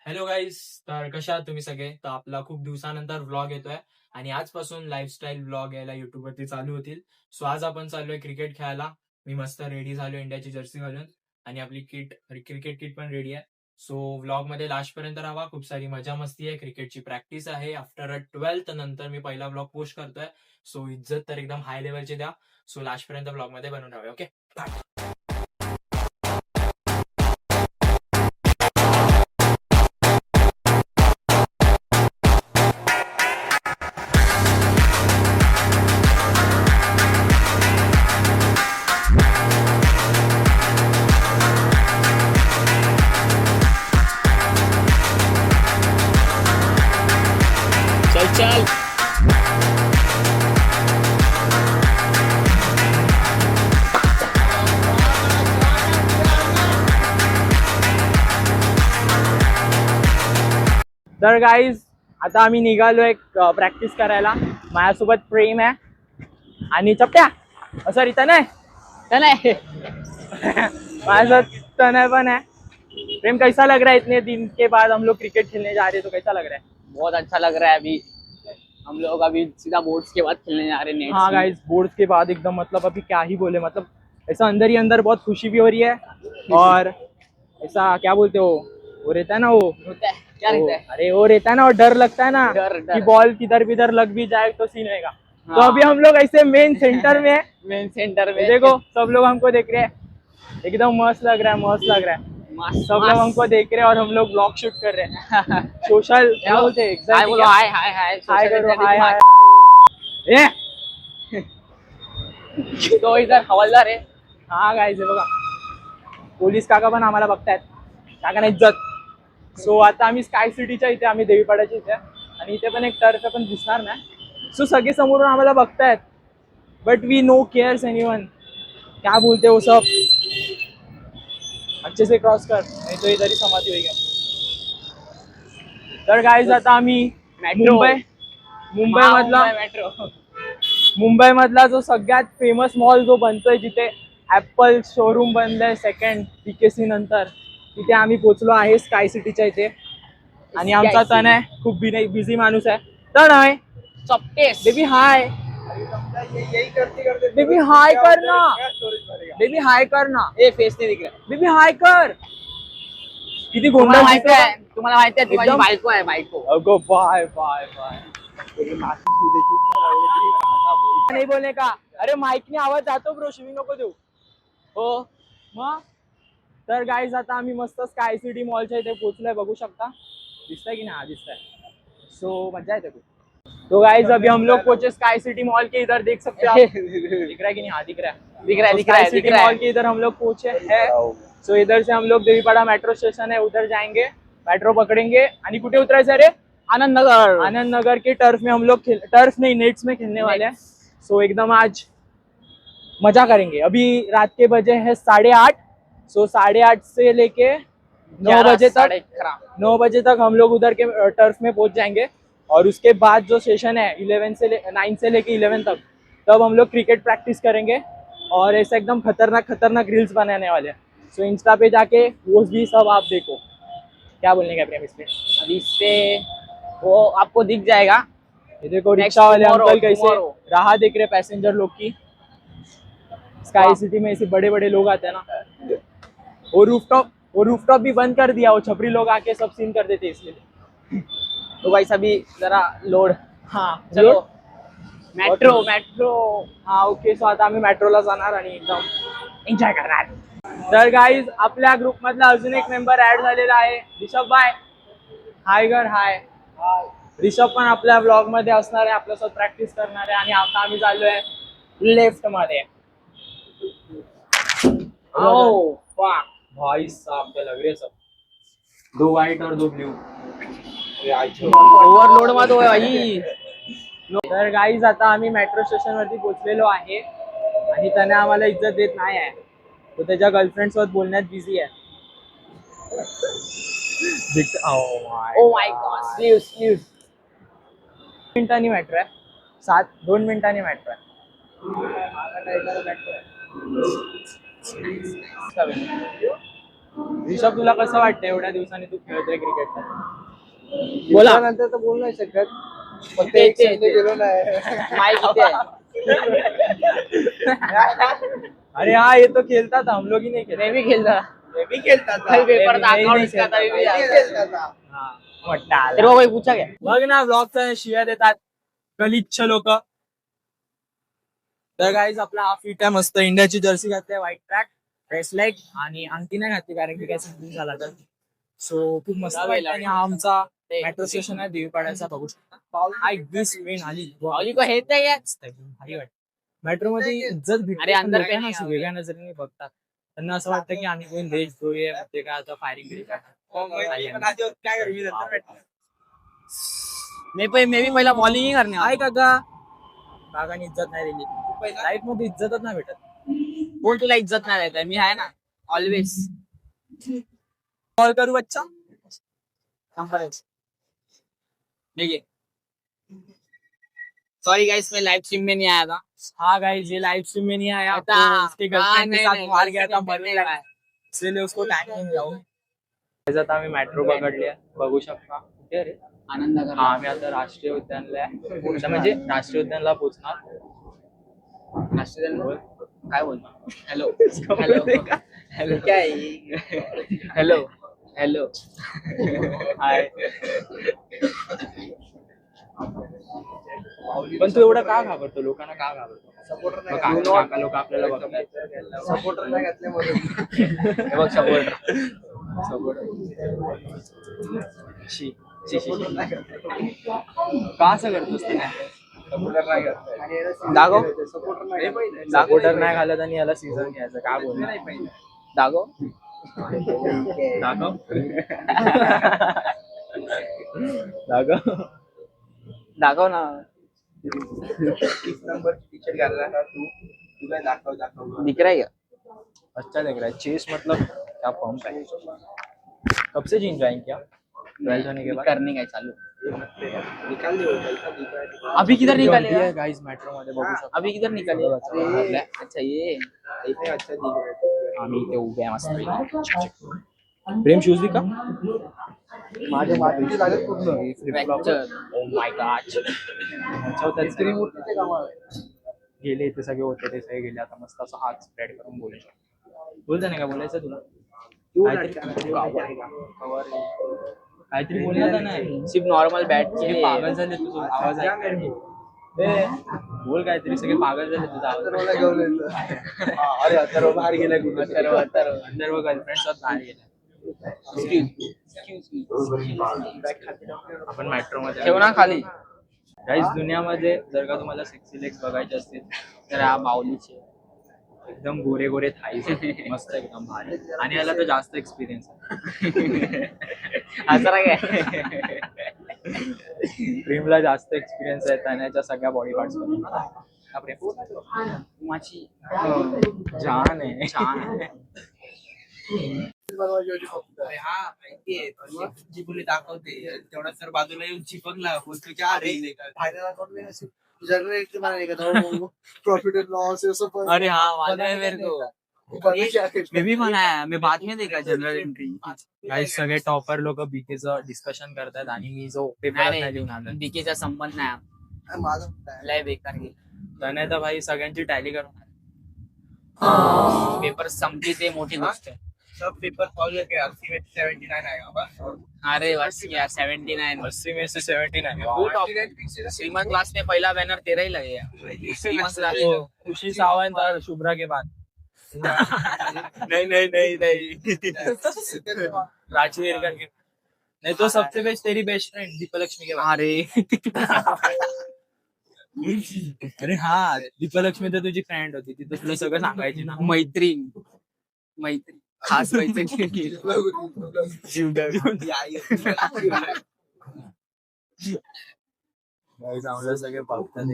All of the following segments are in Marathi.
हॅलो गाईज, तर कशा आहात तुम्ही सगळे? तर आपला खूप दिवसानंतर व्लॉग येतोय आणि आजपासून लाईफस्टाईल व्लॉग यायला युट्यूब वरती चालू होतील. सो आज आपण चाललोय क्रिकेट खेळायला. मी मस्त रेडी झालो इंडियाची जर्सी घालून आणि आपली क्रिकेट किट पण रेडी आहे. सो व्लॉग मध्ये लास्ट पर्यंत राहा. खूप सारी मजा मस्ती आहे, क्रिकेटची प्रॅक्टिस आहे. आफ्टर 12th नंतर मी पहिला व्लॉग पोस्ट करतोय. सो इज्जत तर एकदम हाय लेवलची द्या. सो लास्ट पर्यंत व्लॉग मध्ये बनून राहा. ओके. चल चल. तर गाईज आता आम्ही निघालोय प्रॅक्टिस करायला. माझ्यासोबत प्रेम आहे आणि चपट्या सॉरी तनय तनय माझ्यासोबत तनय पण है. प्रेम कैसा लग रहा है इतने दिन के बाद हम लोग क्रिकेट खेलने जा रहे हैं, तो कैसा लग रहा है? बहुत अच्छा लग रहा है। अभी हम लोग अभी सीधा बोर्ड्स के बाद खेलने जा रहे हैं नेट्स हाँ में। गाइज, बोर्ड्स के बाद एकदम मतलब अभी क्या ही बोले, मतलब ऐसा अंदर ही अंदर बहुत खुशी भी हो रही है और ऐसा क्या बोलते हो वो रहता है ना, वो होता है क्या रहता है? अरे वो रहता है ना, और डर लगता है ना डर कि बॉल किधर भी लग भी जाए तो सीन रहेगा। तो हाँ। अभी हम लोग ऐसे मेन सेंटर में है। मेन सेंटर में देखो सब लोग हमको देख रहे हैं, एकदम मस्त लग रहा है, मस्त लग रहा है। सब लोग हमको देख रहे हैं और हम लोग ब्लॉग शूट कर रहे हैं। सोशल क्या बोलते हैं? हाय बोलो, हाय हाय हाय हाय करो, हाय हाय। ए तो इधर हवलदार है। हाँ गाइस, हे बघा पोलीस काका पण आम्हाला बघतायत, काकांना इज्जत. सो आता आम्ही स्काय सिटीच्या इथे, आम्ही देवीपाड्याच्या इथे आणि इथे पण एक टर्फ पण दिसणार नाही. सो सगळे समोरून आम्हाला बघतायत, but we no cares anyone. क्या बोलते हो सब, अच्छे से क्रॉस कर, नहीं तो इधर ही समाधी होगी. तर गाइस आता आम्ही मेट्रो मुंबई मधला मेट्रो मुंबई मधला जो सगळ्यात फेमस मॉल जो बनतोय, जिथे ऍपल शोरूम बनलंय सेकंड पीकेसी नंतर, तिथे आम्ही पोहोचलो आहे स्काय सिटीच्या इथे. आणि आमचा तन आहे खूप बिझी माणूस आहे. तन आहे चपटेस बेबी हाय, बेबी हाय कर ना, बेबी हाय कर ना, ए फेस नहीं दिख रहा। बेबी हाय कर. किती तुम्हाला गोंधळ माहिती आहे, तुम्हाला माहिती आहे ती माझी एकदम- बायको आहे, बायको. अगो बाय बाय बाय. नहीं बोलने का. अरे माईकने आवाज जातो ब्रो, शिवी नको देऊ. हो मग. तर गाईज आता आम्ही मस्त स्काय सिटी मॉलच्या इथे पोहोचलोय, बघू शकता. दिसतंय की नाही? हा दिसतंय. सो मजा येते खूप. तो गाइस अभी हम लोग पहुंचे स्काई सिटी मॉल के इधर, देख सकते हो आप. दिख रहा है कि नहीं? हाँ दिख रहा है, दिख रहा है, तो दिख रहा है, स्काई दिख सिटी रहा मॉल है। के इधर हम लोग पहुंचे हैं. सो इधर से हम लोग देवीपाड़ा मेट्रो स्टेशन है, उधर जाएंगे, मेट्रो पकड़ेंगे. आणि कुठे उतरायचं रे? आनंद नगर। आनंद नगर के टर्फ में हम लोग टर्फ नहीं, नेट्स में खेलने वाले हैं. सो एकदम आज मजा करेंगे. अभी रात के बजे है 8:30. सो 8:30 से लेके 9 बजे तक 9 बजे तक हम लोग उधर के टर्फ में पहुंच जाएंगे. और उसके बाद जो सेशन है 9 से लेके 11 तक, तब हम लोग क्रिकेट प्रैक्टिस करेंगे और ऐसा एकदम खतरनाक खतरनाक रील्स बनाने वाले हैं. सो इंस्टा पे जाके वो भी सब आप देखो. क्या बोलने का प्रेम इस पे? अभी इस पे वो आपको दिख जाएगा. ये देखो Next रिक्शा वाले tomorrow, अंकल कैसे tomorrow. राह देख रहे पैसेंजर लोग की. स्काई सिटी में ऐसे बड़े बड़े लोग आते हैं ना. वो रूफटॉप भी बंद कर दिया, वो छपरी लोग आके सब सीन कर देते इसलिए. तो भाई अभी जरा लोड. हाँ चलो मेट्रो. हा ओके. सो आता आम्ही मेट्रोला जाणार आणि एकदम एन्जॉय करणार. तर गाईज आपल्या ग्रुप मधला अजून एक मेंबर ऍड झालेला आहे, ऋषभ बाय. हाय गर हाय. ऋषभ पण आपल्या ब्लॉग मध्ये असणार आहे, आपल्यासोबत प्रॅक्टिस करणार आहे. आणि आता आम्ही चाललोय लेफ्ट मध्ये. ओ फक, भाई साहब क्या लग रहे हैं सब. 2 व्हाइट और 2 ब्लू. ओव्हरलोड मध्ये होय भाई. तर गाईज आता आम्ही मेट्रो स्टेशन वरती पोहोचलेलो आहे आणि त्याने आम्हाला इज्जत देत नाही आहे. तो त्याच्या गर्लफ्रेंड सोबत बोलण्यात बिझी आहे. ओ माय गॉड, स्लीव्स. मिनिटांनी मेट्रो आहे, 2 मिनिटांनी मेट्रो आहे. ऋषभ तुला कसं वाटतं एवढ्या दिवसांनी तू खेळतोय क्रिकेट? बोला. नंतर तर बोलू नाही शकत पण ते- ते एक ते- संडे ते. गेलो नाही माईक इथे आहे. अरे हाँ ये तो खेलता था, हम लोग ही नहीं खेलते. मैं भी खेलता मी खेळतात कल पेपर था नहीं, अकाउंट नहीं इसका था खेलता. भी याद है. हाँ, मोठा आला. तेरे को कोई पूछा क्या? बघ ना ब्लॉगचा शिव्या देतात गलिच्छ लोक. तर गाईज आपला हा फिट आहे मस्त इंडियाची जर्सी घातली व्हाईट ट्रॅक ब्रेसलेट आणि अंगठी नाही घातली कारण की काय समजून झाला तर. सो खूप मस्त वाटलं. आणि हा आमचा मेट्रो स्टेशन आहे देवीपाड्याचा, बघू शकता. हाय दिस ट्रेन आली भाऊजी को हेत है क्या? भारी वाटतं. मेट्रो मध्ये इज्जत भेटते. अरे अंदर लोकं काही ना नाही अशी वेगळ्या नजरेने बघतात. त्यांना असं वाटतं की आम्ही कोण देश धोये ते काय आता फायरिंग मैं भी पहिला बॉलिंग ही करने काय काका काकाने इज्जत नाही दिली. लाईफ मध्ये इज्जतच नाही भेटत. बोल तुला इज्जत नाही देत मी आहे ना ऑलवेज. कॉल करू बच्चा. देखिए सॉरी गाइस मैं लाइव स्ट्रीम में नहीं आया था. हाँ गाइस ये लाइव स्ट्रीम में नहीं आया. था. तो उसकी गर्लफ्रेंड के नहीं, साथ नहीं, बाहर गया था, गर्लफ्रेंड मरने नहीं लगा आया. इसलिए उसको टाइम नहीं मिला. आता आम्ही मेट्रो पकडली आहे, बघू शकता. कुठे रे? आनंद नगर. हा आम्ही आता राष्ट्रीय उद्यानला आहे. आता म्हणजे राष्ट्रीय उद्यानला पोहोचणार. राष्ट्रीय काय बोलतो? हॅलो हॅलो हॅलो काय हॅलो हॅलो हाय. पण तू एवढा का घाबरतो? लोकांना का घाबरतो? सपोर्टर बघ, काका लोक आपल्याला बघतात. सपोर्टर नाही घातल्यामुळे हे बघ सपोर्टर. का असं करतोस तू? सपोर्टर नाही घातलं. दागो सपोर्टर नाही सपोर्टर नाही घालत आणि याला सीझन घ्यायचं का बोलणार? दागो दाखव. दाखव. दाखव ना. 30 नंबर टी शर्ट घालला ना तू काय दाखव दिख रहा है क्या? अच्छा लग रहा है. चेस मतलब क्या फॉर्म है? कब से जिम ज्वाइन किया? 12 होने के बाद. करने का चालू. निकाल दे अभी किधर निकालेगा? गाइस मेट्रो मध्ये बघू शकता. अभी किधर निकालेगा? अच्छा ये इथे अच्छा दिख रहा है. आम्ही इथे उभे आहे मस्त. प्रेम शूज दी का? माझ्या मातीची लागत पूर्ण फ्रॅक्चर. O my God. त्रिमूर्तीचे कामा गेले ते सगळे होते ते सगळे गेले. आता मस्त असं हात स्प्रेड करून बोलू शकतो. बोलता नाही का बोलायचं तुला? काहीतरी बोलायचं नाही. सिर्फ नॉर्मल बैट सगळे पागल झाले तुझा आवाज ऐकून. बोल काहीतरी. सगळे पागल झाले तुझा आवाज. अथर्वला घेऊन यायचं. अरे अथर्व बाहेर गेला कुठे सर्व गर्लफ्रेंड सोबत बाहेर गेले. आपण मेट्रो मध्ये ठेव ना खाली. गाईस दुनियामध्ये जर का तुम्हाला सेक्सी लेग्स बघायचे असतील तर हा माऊलीचे एकदम गोरे गोरे थाईज मस्त एकदम भारी. आणि याला तर जास्त एक्सपिरियन्स आहे. असं काय? प्रेमला जास्त एक्सपिरियन्स आहे त्याच्या सगळ्या बॉडी पार्ट्स माझी जान आहे. बनवायची होती फक्त. हा माहितीये जी मुली दाखवते तेवढा सर बाजूला येऊन चिपकला तुझ्या फायनल अकाउंट जनरल एंट्री बनाने का था प्रॉफिट एंड लॉस ये सब अरे हाँ मालूम है मेरे को. मैं भी बनाया. मैं बाद में देखा जनरल एंट्री. गाईस सगळे टॉपर लोक बीकेचं डिस्कशन करतात आणि मी जो पेपर नाही लिहून आला बीकेचा संबंध नाही. माझं लय बेकार गेला. त्याने तर भाई सगळ्यांची टॅली करून पेपर संपली ते मोठी गोष्ट आहे. सब पेपर सॉल्व करके 80 में 79 आएगा बस. अरे बस यार 79. 80 में से 79 श्रीमंत क्लास में पहला बैनर तेरा ही लगेगा. श्रीमंत क्लास में खुशी सावंत और शुभ्रा के बाद. नहीं नहीं नहीं नहीं रांची वेरकर के नहीं तो सबसे बेस्ट तेरी बेस्ट फ्रेंड दीपलक्ष्मी के बाद. अरे हाँ दीपलक्ष्मी तर तुझी फ्रेंड होती ती तर तुला सगळं सांगायची ना. मैत्रीण खास मैत्रीण. चांगलं सगळे बघतात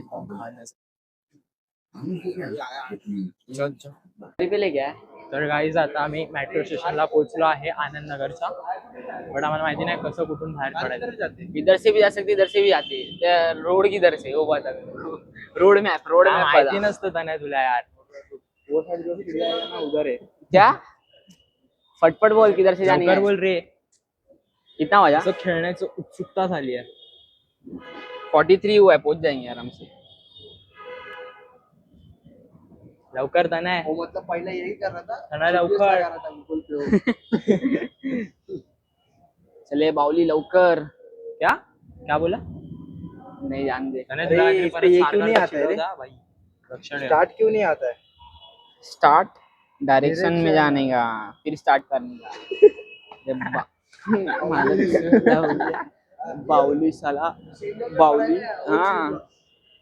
पेले क्या तर गाईज आता आम्ही मेट्रो स्टेशनला पोहोचलो आहे आनंद नगरचा. बट आम्हाला माहिती नाही कसं कुठून बाहेर पडायचं. इधर से भी जा सकते इधर से भी आते. रोड किधर से वो बता. रोड मैप माहिती नसतं त्याने तुला यार. वो साइड जो खिड़की है ना उधर है. क्या फटफट बोल किधर से जानी लवकर है बोल रे. कितना बजा असं खेळण्याचं उत्सुकता झाली आहे. 43 हुआ है पहुंच जाएंगे आराम से लवकर तनय. वो मतलब पहले यही कर रहा था तनय लवकर. लगा रहा था गूगल पे चले बावली लवकर क्या क्या बोला. नहीं जान दे तनय अरे, तुला इस परत पे ये मारणार क्यों नहीं तर आता है रे? शिकवता भाई. लक्षण आहे. स्टार्ट क्यों नहीं आता है स्टार्ट डायरेक्शन में Direction. जाने का फिर स्टार्ट करने का जब बावली साला बावली हाँ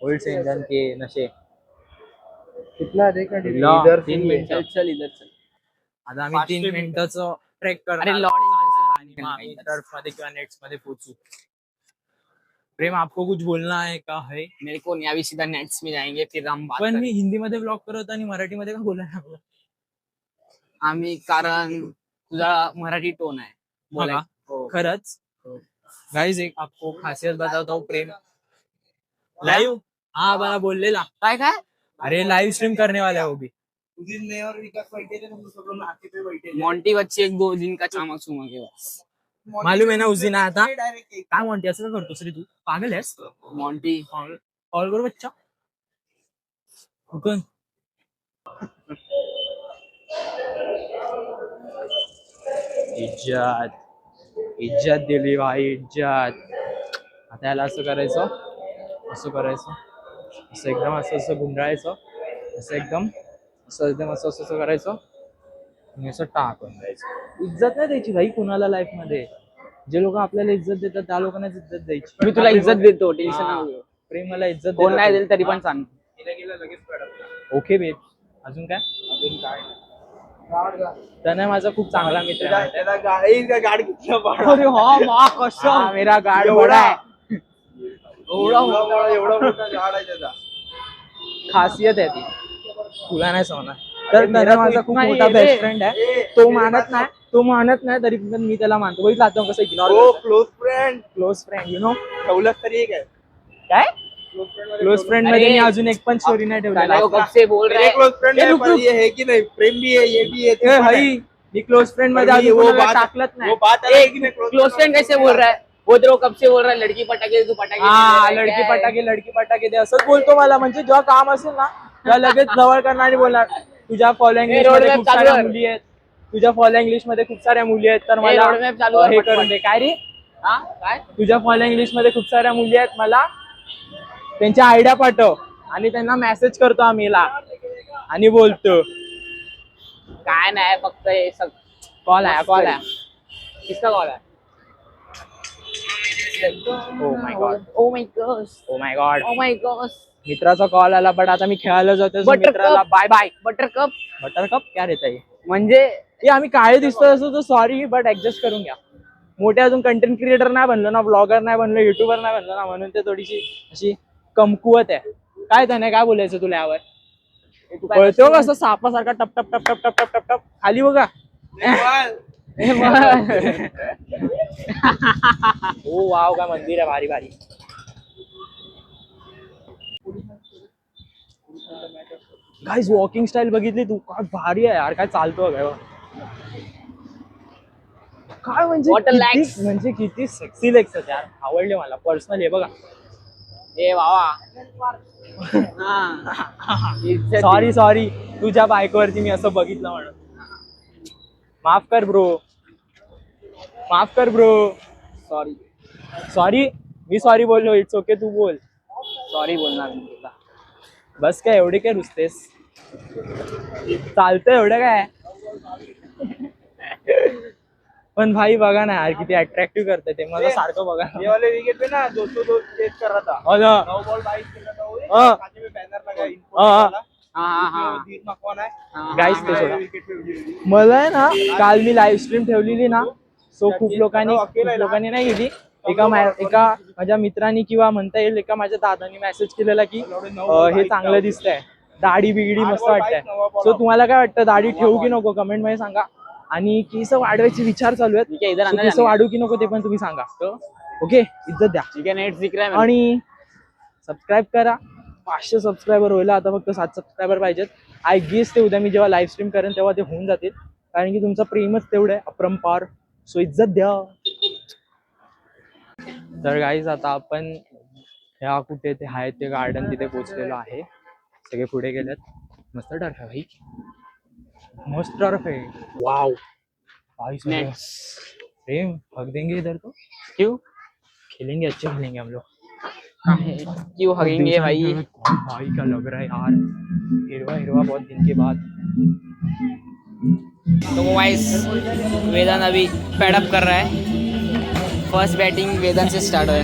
ओल्ड सेंजन के नशे. कितना देखा ला, इधर 3 से मिनिटं. चल चल इधर चल आता आम्ही 3 मिनिटाचं ट्रेक करणार. अरे लॉर्ड आणि मग आम्ही टर्फ मध्ये किंवा नेट्स मध्ये पोहोचू. प्रेम आपको कुछ बोलना है का है. मेरे को नहीं अभी सीधा नेट्स में जाएंगे फिर हम बात पण मी करेंगे. हिंदी मध्ये ब्लॉग करत आणि मराठीमध्ये का बोलायला लागलो. आम्ही कारण तुझा मराठी टोन आहे बोलाय. हा हो. खरंच. गाइस एक आपको खासियत बताता हूँ. प्रेम लाइव हाँ बड़ा बोललेला. काय काय अरे लाइव स्ट्रीम करने वाला है वो भी. उस दिन मैं और विकास बैठे थे हम सब लोग नाके पे बैठे थे मॉन्टी बच्ची एक 2 दिन का चमक चुमक है बस. मालूम है ना उस दिन आया था. डायरेक्ट काय म्हणते असं का करतोस रे तू. पागल आहेस. मॉन्टी कॉल करू बच्चा. हुकून इज्जत इज्जत दिली भाई इज्जत. आता याला असं करायचं असं करायचं असं एकदम असं गुंडाळायचं असं एकदम असं असं करायचं आणि असं टाकून द्यायचं. इज्जत नाही द्यायची भाई कुणाला लाईफ मध्ये. जे लोक आपल्याला इज्जत देतात त्या लोकांनाच इज्जत द्यायची. मी तुला इज्जत देतो टेन्शन हा. नको घेऊ. प्रेमाला इज्जत कोण नाही देतात. देईल तरी पण सांग. ओके बेब. अजून काय. त्याने माझा खूप चांगला मित्र आहे माहिती आहे? त्याला गाडी गाडी किती बडा अरे हा मा कसं हा, मेरा गाड एवढा. बडा है. एवढा मोठा झाड आहे त्याचा खासियत आहे ती. तुला नाही सांगणार. तर त्याने माझा खूप नाही मोठा रे. बेस्ट फ्रेंड आहे. तो मानत नाही तरी पण मी त्याला मानतो. बघितलं आता कसं हो ignore. Close friend you know. ठेवलंच तरी एक आहे काय क्लोज क्लोज फ्रेंड मध्ये मी अजून एक पण स्टोरी नाही ठेवलेला. वो कब से बोल रहा है क्लोज फ्रेंड ए, है रुक, पर रुक. ये है कि नहीं प्रेम भी है ये भी है तू ए, पण है. भाई मी क्लोज फ्रेंड मध्ये पर अजून वो कोणाला बात टाकलंच वो नाही. बात अलग है कि मैं क्लोज फ्रेंड कैसे बोल रहा है वो तेरे को कब से बोल रहा है लड़की पटाके तू पटाके हा नहीं दे रहा है, लडकी पटाके दे असंच बोलतो मला. म्हणजे जेव्हा काम असेल ना तेव्हा लगेच जवळ करणार आणि बोलणार तुझ्या फॉलोइंग ए, लिस्ट मध्ये roadmap खूप चालू साऱ्या कर. मुली आहेत. तुझ्या फॉलोइंग लिस्ट मध्ये खूप साऱ्या मुली आहेत तर ए, मला roadmap चालू कर हे पटपट. करून दे. काय रे. हाँ काय तुझ्या फॉलोइंग लिस्ट मध्ये खूप साऱ्या मुली आहेत. मला त्यांच्या आयडिया पाठव आणि त्यांना मेसेज करतो आम्ही ला आणि बोलतो. काय नाही फक्त हे सब कॉल आहे. किसका कॉल है oh my god. Oh my god oh my god. Oh my god मित्राचा कॉल आला पण आता मी खेळायला जातो. So मित्राला buttercup bye bye. Buttercup buttercup क्या रहता है. म्हणजे हे आम्ही काळे दिसतो असं तर सॉरी बट ऍडजस्ट करून घ्या. मोठे अजून कंटेंट क्रिएटर नाही बनलो ना ब्लॉगर नाही बनलो युट्यूबर नाही बनलो ना म्हणून ते थोडीशी अशी कमकुवत आहे. काय त्याने काय बोलायचं तुला यावर. पळतो कसं सापासारखा टप टप टप टप टप टप टप टप खाली बघा. ओ वाव काय मंदिर आहे भारी भारी. गाइस वॉकिंग स्टाईल बघितली तू काय भारी आहे यार. काय चालतो काय काय म्हणजे What a legs. म्हणजे किती सेक्सी लेग्स आहेत यार. आवडले मला पर्सनली. हे बघा. ए बाबा सॉरी तुझ्या बायकोवरती मी असं बघितलं म्हणून. माफ कर ब्रो. सॉरी मी सॉरी बोललो. इट्स ओके तू बोल. सॉरी बोलणार मी तुला. बस काय एवढे काय रुसतेस. चालतं एवढं काय. पण भाई बघा ना यार किती अट्रॅक्टिव्ह करते ते. मला सारखं बघा. ये वाले विकेट पे ना 202 चेस कर रहा था हो ना. 9 बॉल 22 खेला था वो हाँ. खाते में बैनर लगा इनको हाँ. वाला हाँ धीर में कौन है गाइस ते सोडा. विकेट पे वीडियो मला आहे ना काल मी लाईव्ह स्ट्रीम ठेवलेली ना. सो खूप लोकांनी नाही केली. एका माझ्या मित्रांनी किंवा म्हणता येईल एका माझ्या दादानी मेसेज केलेला की हे चांगलं दिसतंय. दाढी बिगडी मस्त वाटतंय. सो तुम्हाला काय वाटतं दाढी ठेवू की नको कमेंट मध्ये सांगा. आणि केस वाढवायचे विचार चालू आहेत. ठीक है इधर So अंदर केस जाने का? वाढू की नको ते पण तुम्ही सांगा. ओके इज्जत द्या. ठीक है नेट दिख रहा है मेरे आणि सबस्क्राईब करा. 500 सबस्क्रायबर व्हायला आता फक्त 7 सबस्क्रायबर पाहिजेत. आय गेस ते उद्या मी जेव्हा लाईव्ह स्ट्रीम करेन तेव्हा ते होऊन जातील. कारण की तुमचं प्रेमच तेवढं आहे अपरंपार. सो इज्जत द्या. तर गाईज आता आपण ह्या कुठे ते आहे ते गार्डन तिथे पोहोचलेलो आहे. सगळे पुढे गेलेत. मस्त टर्फ आहे भाई, मस्त टर्फ आहे. वाव भाई सगळं प्रेम हक देंगे इधर तो. क्यों खेलेंगे, अच्छे खेलेंगे हम लोग. क्यों हगेंगे भाई. भाई क्या लग रहा है यार, हिरवा हिरवा बहुत दिन के बाद. तो वाइस वेदांत अभी पैडअप कर रहा है. फर्स्ट बैटिंग वेदांत से स्टार्ट हो.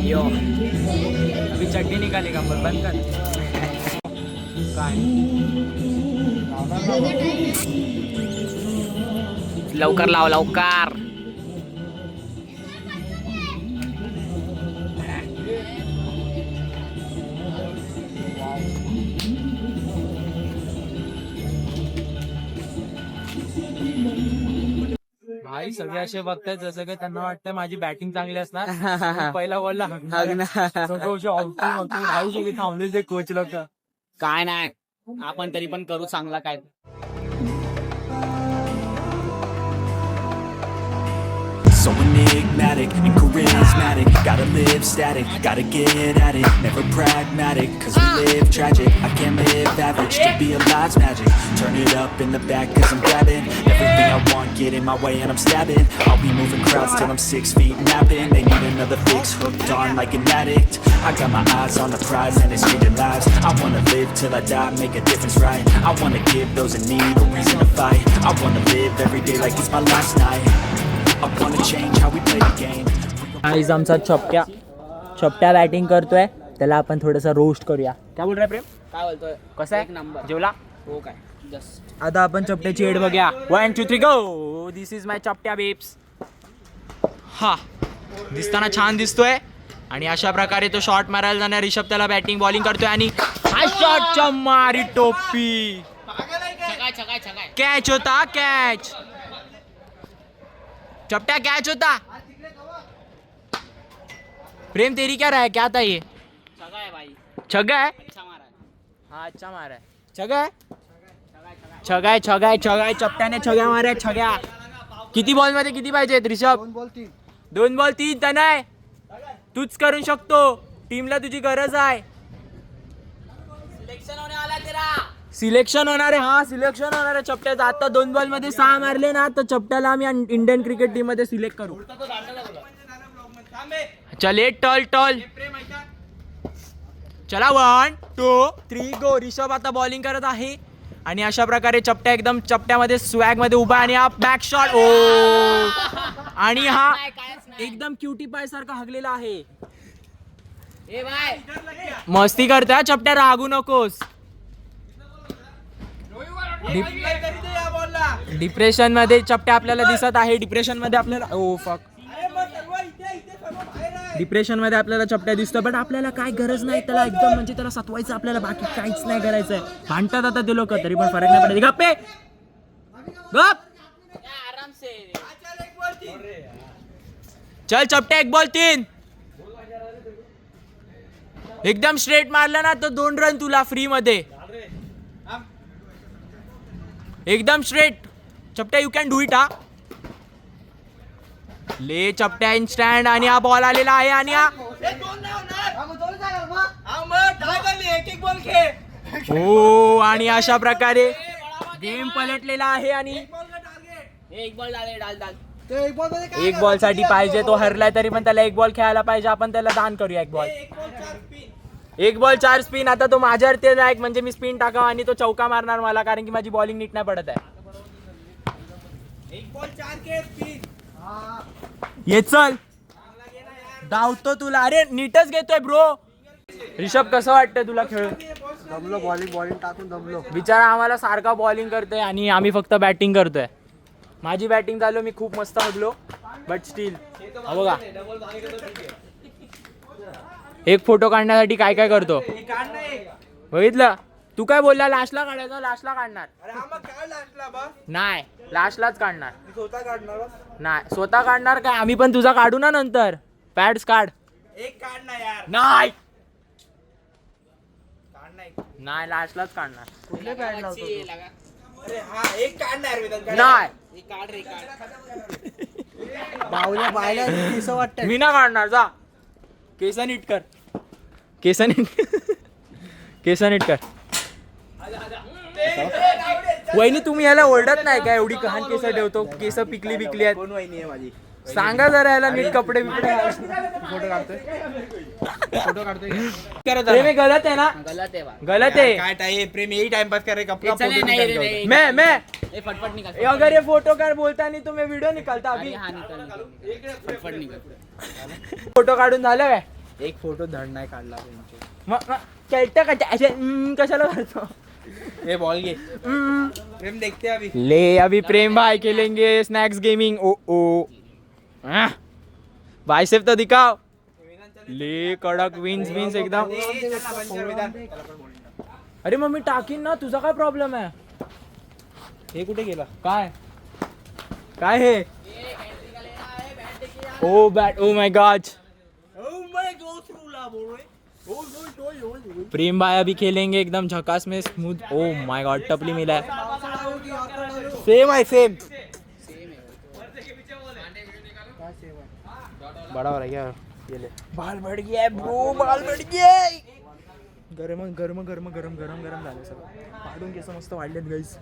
यो अभी चड्डी निकालेगा, बंद कर. लवकर लाव लवकर. भाई सगळे असे बघतायत जसं काही त्यांना वाटतं माझी बॅटिंग चांगली असणार. पहिला बॉलला सगळे थांबले ते कोच लोक. काय नाही, आपण तरी पण करू चांगला काय. So enigmatic and charismatic. Gotta live static, gotta get at it. Never pragmatic, cause we live tragic. I can't live average, to be alive's magic. Turn it up in the back cause I'm grabbing everything I want, get in my way and I'm stabbing. I'll be moving crowds till I'm 6 feet napping. They need another fix, hooked on like an addict. I got my eyes on the prize and it's changing lives. I wanna live till I die, make a difference right. I wanna give those in need a reason to fight. I wanna live every day like it's my last night. I wanna change how we play the game. Eyes आमचा चपट्या बॅटिंग करतोय, त्याला आपण थोडंसं रोस्ट करूया. काय बोल रहा प्रेम? काय बोलतोय. कसं आहे? एक नंबर. जेवला? हो काय जस्ट. आता आपण चपट्याची एड बघूया. 1 2 3 गो. दिस इज माय चपट्या बेब्स. हा दिसताना छान दिसतोय. आणि अशा प्रकारे तो शॉट मारायला जाणार. रिषभ त्याला बॅटिंग बॉलिंग करतोय आणि हा शॉटच्या मारी टोपी. कॅच होता, कॅच. चपट्या कॅच होता. प्रेम तेरी क्या रहा है, क्या था ये? छगा है भाई. छगा है. अच्छा मारा है. हा अच्छा मारा है. छगा है. छगा आहे, छगा आहे, छगा आहे. चपट्याने छग्या माऱ्या, छग्या. किती बॉल मध्ये किती पाहिजेत ऋषभ? 2 बॉल 3. तर नाही, तूच करू शकतो. टीमला तुझी गरज आहे. सिलेक्शन होने वाला तेरा. सिलेक्शन होणार आहे. हा सिलेक्शन होणार आहे चपट्याचं. आता 2 बॉल मध्ये 6 मारले ना तर चपट्याला आम्ही इंडियन क्रिकेट टीम मध्ये सिलेक्ट करू. चले टल टल. चला 1 2 3 गो. ऋषभ आता बॉलिंग करत आहे आणि अशा प्रकारे चपट्या एकदम चपट्यामध्ये स्वॅग मध्ये उभा आणि हा बॅक शॉट. ओ आणि हा एकदम क्युटी पाय सारखा हगलेला आहे. ए भाई मस्ती करतोय चपट्या, रागू नकोस. डिप्रेशन मध्ये चपट्या आपल्याला दिसत आहे. डिप्रेशन मध्ये आपल्याला ओ फक डिप्रेशन मध्ये आपल्याला चपट्या दिसतो. बट आपल्याला काय गरज नाही त्याला एकदम म्हणजे त्याला सतवायचं आपल्याला, बाकी काहीच नाही करायचंय. भांडतात आता ते लोक तरी पण फरक नाही पडत. गप्पे गप. आराम से. चल चपट्या 1 बॉल 3. एकदम स्ट्रेट मारला ना तर 2 रन तुला फ्री मध्ये. एकदम स्ट्रेट चपट्या, यू कॅन डू इट. हा ले चपट्या इन स्टँड आणि हा बॉल आलेला आहे आणि हा हो आणि अशा प्रकारे गेम पलटलेला आहे. आणि एक बॉल डाल. 1 बॉल साठी पाहिजे. तो हरलाय तरी पण त्याला 1 बॉल खेळायला पाहिजे. आपण त्याला दान करूया 1 बॉल. 1 ball 4 spin. आता तो माझ्यावर ते लायक म्हणजे मी स्पिन टाकावा आणि तो चौका मारणार मला, कारण की माझी बॉलिंग नीट नाही पडत आहे. 1 बॉल 4 के स्पिन. ये चल धावतो तुला. अरे नीटच घेतोय ब्रो. ऋषभ कसं वाटतंय तुला खेळ? दमलो, बॉलिंग टाकून दमलो. बिचारा आम्हाला सारखा बॉलिंग करतोय आणि आम्ही फक्त बॅटिंग करतोय. माझी बॅटिंग झालो, मी खूप मस्त हगलो. बट स्टील बघा, एक फोटो काढण्यासाठी काय काय करतो बघितलं. तू काय बोलला? लास्टला काढायचं, लास्टला काढणार. नाही लास्टलाच काढणार. नाही स्वतः काढणार काय, आम्ही पण तुझा काढू ना नंतर. पॅड्स काढ. एक काढ ना यार. नाही काढ ना एक. नाही लास्टलाच काढणार. कुठले पॅड लावतो तू? नाही बावल्या बायला केस वाटत. मी ना काढणार. जा केस नीट कर. केस नीट कर. वहिनी तुम्ही याला ओरडत नाही का एवढी कहाण केस ठेवतो? केस पिकली बिकली आहेत. कोण वहिनी आहे माझी? सांगा जरा याला नीट कपडे बिपडे फोटो काढतोय. फोटो काढतोय. प्रेम हे गलत है ना? गलत है गलत है. काय टाइम प्रेम यही टाइम पास कर रहे कपड़ा चले नहीं रे नहीं मैं ये फटफट निकाल. अगर ये फोटो कर बोलता नहीं तो मैं वीडियो निकालता अरे अभी. हाँ निकाल फटफट निकाल. फोटो काढून झालं काय? एक फोटो धड नाही काढला त्यांचे. कैटा कशाला करतो? हे बॉल घे. प्रेम देखते अभी. ले अभी प्रेम भाई खेलेंगे स्नैक्स गेमिंग. ओ ओ बाइसेप तो दिखाओ. ले कडक विंस एकदम. अरे मम्मी टाकीन ना. तुझा काय प्रॉब्लेम आहे? हे कुठे गेला? काय काय हे? ओ बॅट. O my God. प्रेम भाई अभी खेलेंगे एकदम झकास में स्मूथ. ओ माय गॉड टपली मिला है. सेम आहे सेम. बड़ा हो रहा है क्या? ये ले. बाल बढ़ गया है ब्रो. बाल बढ़ गया है. गरम गरम गरम गरम गरम गरम झालं सगळं. पाडून केस मस्त वाढलेत गाईस.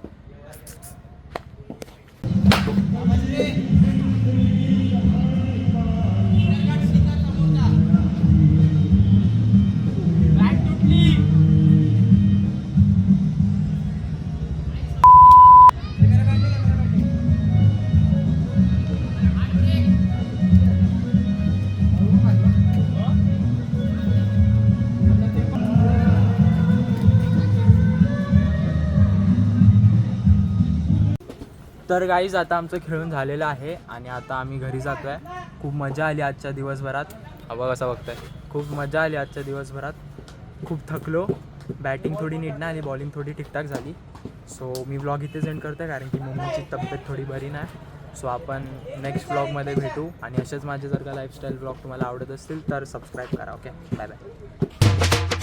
तर गाईज आता आमचं खेळून झालेलं आहे आणि आता आम्ही घरी जातो आहे. खूप मजा आली आजच्या दिवसभरात. हवा कसा बघताय. खूप मजा आली आजच्या दिवसभरात. खूप थकलो. बॅटिंग थोडी नीट नाही आणि बॉलिंग थोडी ठीकठाक झाली. सो मी व्लॉग इथे सेंड करतो आहे कारण की मम्मीची तब्येत थोडी बरी नाही. सो आपण नेक्स्ट व्लॉगमध्ये भेटू आणि असेच माझे जर का लाईफस्टाईल व्लॉग तुम्हाला आवडत असतील तर सबस्क्राईब करा. Okay bye bye.